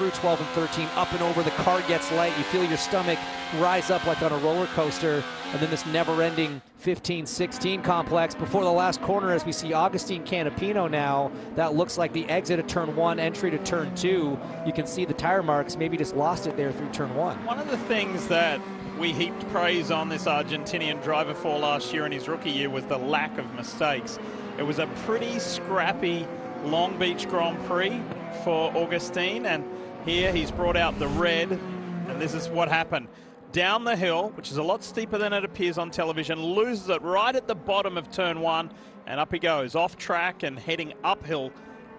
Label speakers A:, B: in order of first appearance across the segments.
A: through 12 and 13, up and over, the car gets light, you feel your stomach rise up like on a roller coaster, and then this never-ending 15-16 complex before the last corner as we see Agustín Canapino now. That looks like the exit of turn 1, entry to turn 2. You can see the tire marks, maybe just lost it there through turn 1.
B: One of the things that we heaped praise on this Argentinian driver for last year in his rookie year was the lack of mistakes. It was a pretty scrappy Long Beach Grand Prix for Agustín, and here he's brought out the red, and this is what happened. Down the hill, which is a lot steeper than it appears on television, loses it right at the bottom of turn 1, and up he goes, off track and heading uphill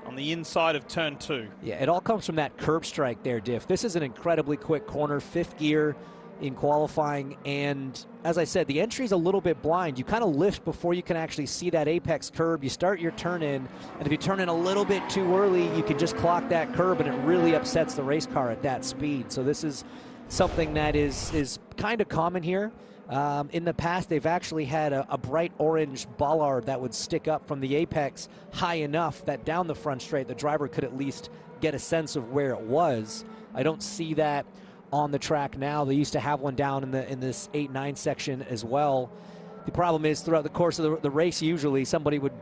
B: on the inside of turn 2.
A: Yeah, it all comes from that curb strike there, Diff. This is an incredibly quick corner, 5th gear in qualifying, and as I said, the entry's a little bit blind. You kind of lift before you can actually see that apex curb. You start your turn in, and if you turn in a little bit too early, you can just clock that curb, and it really upsets the race car at that speed. So this is something that is kind of common here. In the past, they've actually had a bright orange bollard that would stick up from the apex high enough that down the front straight, the driver could at least get a sense of where it was. I don't see that on the track now. They used to have one down in this 8-9 section as well. The problem is throughout the course of the race, usually somebody would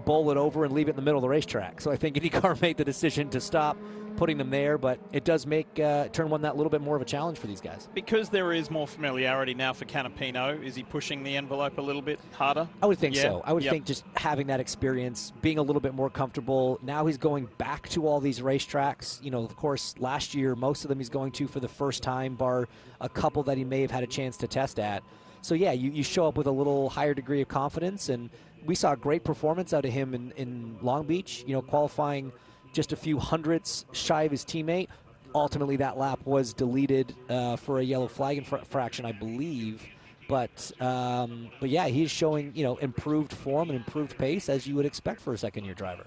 A: bowl it over and leave it in the middle of the racetrack. So I think IndyCar made the decision to stop putting them there, but it does make turn 1 that little bit more of a challenge for these guys.
B: Because there is more familiarity now for Canapino, is he pushing the envelope a little bit harder?
A: I would think so. I would think just having that experience, being a little bit more comfortable. Now he's going back to all these racetracks. You know, of course, last year, most of them he's going to for the first time, bar a couple that he may have had a chance to test at. So yeah, you show up with a little higher degree of confidence, and we saw a great performance out of him in Long Beach, you know, qualifying just a few hundredths shy of his teammate. Ultimately, that lap was deleted for a yellow flag infraction, I believe. But yeah, he's showing, you know, improved form and improved pace as you would expect for a second-year driver.